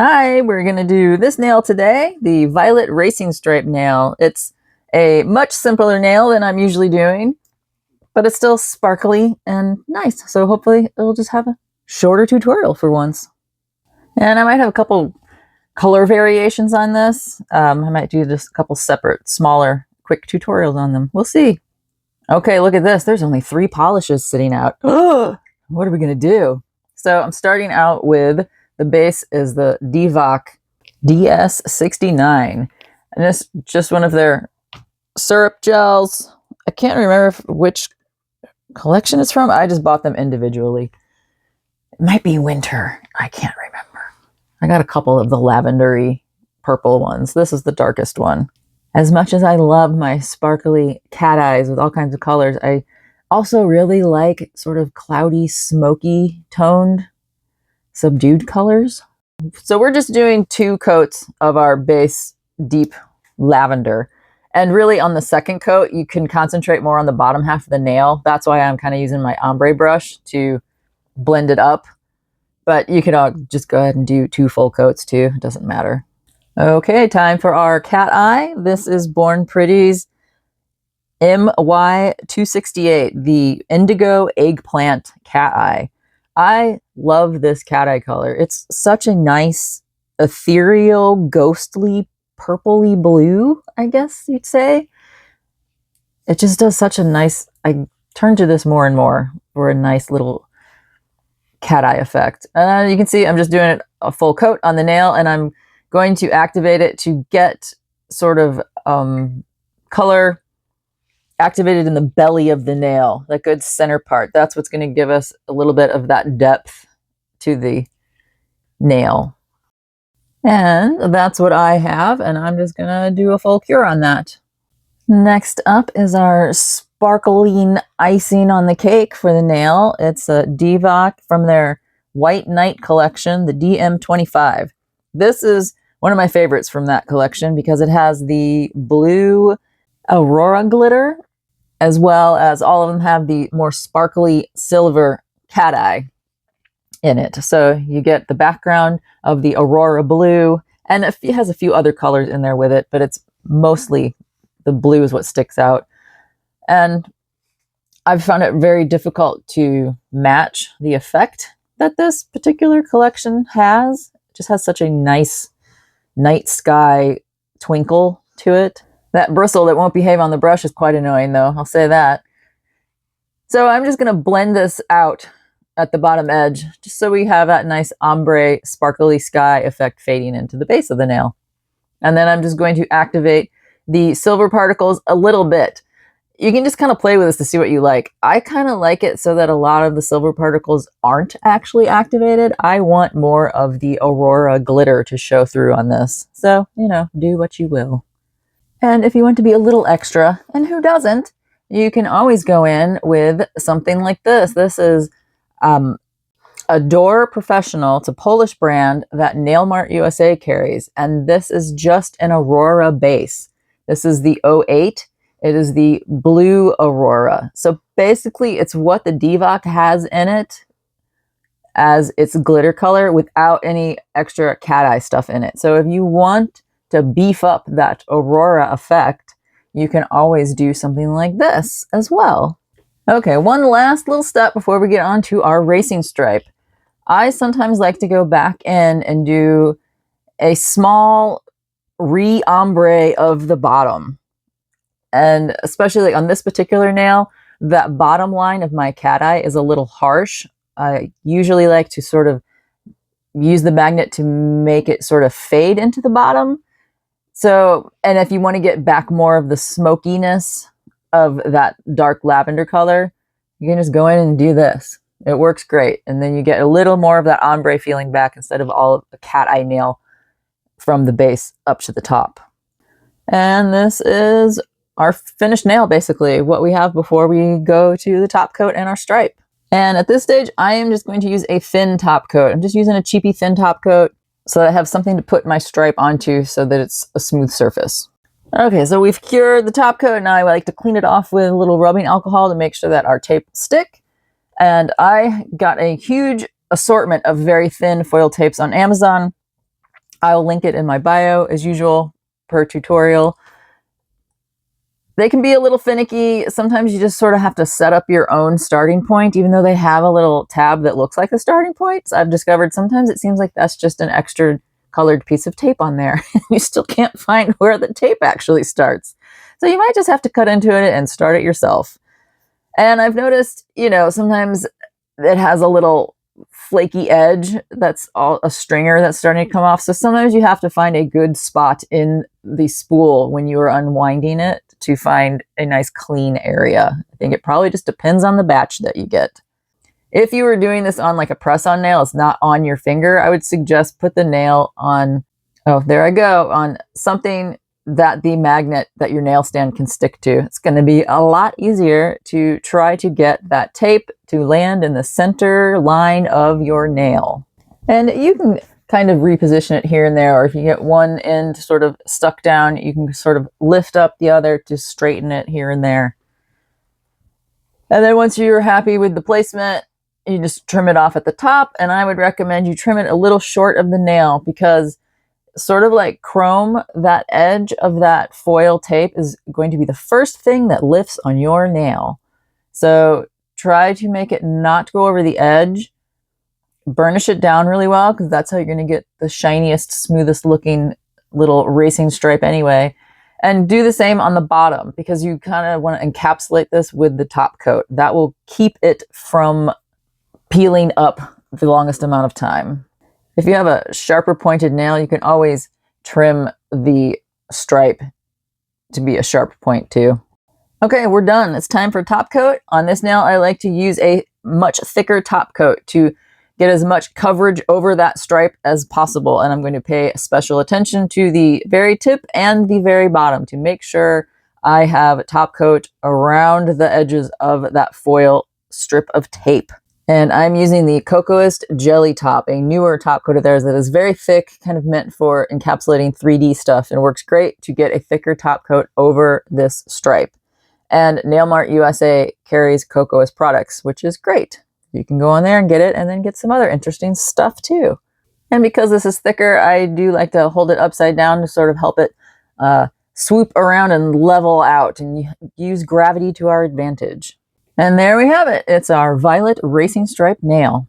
Hi, we're going to do this nail today, the Violet Racing Stripe nail. It's a much simpler nail than I'm usually doing, but it's still sparkly and nice. So hopefully it'll just have a shorter tutorial for once. And I might have a couple color variations on this. I might do just a couple separate, smaller, quick tutorials on them. We'll see. Okay, look at this. There's only 3 polishes sitting out. Ugh, what are we going to do? So I'm starting out with the base is the Dvok DS69. And this is just one of their syrup gels. I can't remember which collection it's from. I just bought them individually. It might be winter. I can't remember. I got a couple of the lavendery purple ones. This is the darkest one. As much as I love my sparkly cat eyes with all kinds of colors, I also really like sort of cloudy, smoky toned, subdued colors. So we're just doing 2 coats of our base deep lavender. And really on the second coat, you can concentrate more on the bottom half of the nail. That's why I'm kind of using my ombre brush to blend it up. But you could all just go ahead and do 2 full coats too. It doesn't matter. Okay, time for our cat eye. This is Born Pretty's MY268, the Indigo Eggplant Cat Eye. I love this cat eye color. It's such a nice, ethereal, ghostly, purpley blue, I guess you'd say. It just does such a nice, I turn to this more and more for a nice little cat eye effect. You can see I'm just doing it a full coat on the nail, and I'm going to activate it to get sort of color activated in the belly of the nail, that good center part. That's what's going to give us a little bit of that depth to the nail. And that's what I have, and I'm just going to do a full cure on that. Next up is our sparkling icing on the cake for the nail. It's a Dvok from their White Night collection, the DM25. This is one of my favorites from that collection because it has the blue aurora glitter, as well as all of them have the more sparkly silver cat eye in it. So you get the background of the aurora blue, and it has a few other colors in there with it, but it's mostly the blue is what sticks out. And I've found it very difficult to match the effect that this particular collection has. It just has such a nice night sky twinkle to it. That bristle that won't behave on the brush is quite annoying, though. I'll say that. So I'm just going to blend this out at the bottom edge, just so we have that nice ombre, sparkly sky effect fading into the base of the nail. And then I'm just going to activate the silver particles a little bit. You can just kind of play with this to see what you like. I kind of like it so that a lot of the silver particles aren't actually activated. I want more of the aurora glitter to show through on this. So, you know, do what you will. And if you want to be a little extra, and who doesn't, you can always go in with something like this. This is Adore Professional. It's a Polish brand that Mart USA carries. And this is just an aurora base. This is the 08. It is the blue aurora. So basically it's what the Dvok has in it as its glitter color without any extra cat eye stuff in it. So if you want to beef up that aurora effect, you can always do something like this as well. Okay, one last little step before we get on to our racing stripe. I sometimes like to go back in and do a small re-ombre of the bottom. And especially like on this particular nail, that bottom line of my cat eye is a little harsh. I usually like to sort of use the magnet to make it sort of fade into the bottom. So, and if you want to get back more of the smokiness of that dark lavender color, you can just go in and do this. It works great. And then you get a little more of that ombre feeling back instead of all of the cat eye nail from the base up to the top. And this is our finished nail, basically, what we have before we go to the top coat and our stripe. And at this stage, I am just going to use a thin top coat. I'm just using a cheapy thin top coat so that I have something to put my stripe onto so that it's a smooth surface. Okay, so we've cured the top coat. Now I like to clean it off with a little rubbing alcohol to make sure that our tape will stick. And I got a huge assortment of very thin foil tapes on Amazon. I'll link it in my bio as usual per tutorial. They can be a little finicky. Sometimes you just sort of have to set up your own starting point, even though they have a little tab that looks like a starting point. I've discovered sometimes it seems like that's just an extra colored piece of tape on there. You still can't find where the tape actually starts. So you might just have to cut into it and start it yourself. And I've noticed, sometimes it has a little flaky edge that's all a stringer that's starting to come off. So sometimes you have to find a good spot in the spool when you are unwinding it to find a nice clean area. I think it probably just depends on the batch that you get. If you were doing this on like a press-on nail, it's not on your finger, I would suggest put the nail on, oh, there I go, on something that the magnet that your nail stand can stick to. It's going to be a lot easier to try to get that tape to land in the center line of your nail. And you can kind of reposition it here and there, or if you get one end sort of stuck down, you can sort of lift up the other to straighten it here and there. And then once you're happy with the placement, you just trim it off at the top, and I would recommend you trim it a little short of the nail, because sort of like chrome, that edge of that foil tape is going to be the first thing that lifts on your nail. So try to make it not go over the edge. Burnish it down really well, because that's how you're going to get the shiniest, smoothest looking little racing stripe anyway. And do the same on the bottom, because you kind of want to encapsulate this with the top coat. That will keep it from peeling up the longest amount of time. If you have a sharper pointed nail, you can always trim the stripe to be a sharp point too. Okay, we're done. It's time for top coat. On this nail, I like to use a much thicker top coat to get as much coverage over that stripe as possible. And I'm going to pay special attention to the very tip and the very bottom to make sure I have top coat around the edges of that foil strip of tape. And I'm using the Kokoist Jelly Top, a newer top coat of theirs that is very thick, kind of meant for encapsulating 3D stuff, and works great to get a thicker top coat over this stripe. And Mart USA carries Kokoist products, which is great. You can go on there and get it, and then get some other interesting stuff too. And because this is thicker, I do like to hold it upside down to sort of help it swoop around and level out, and use gravity to our advantage. And there we have it. It's our violet racing stripe nail.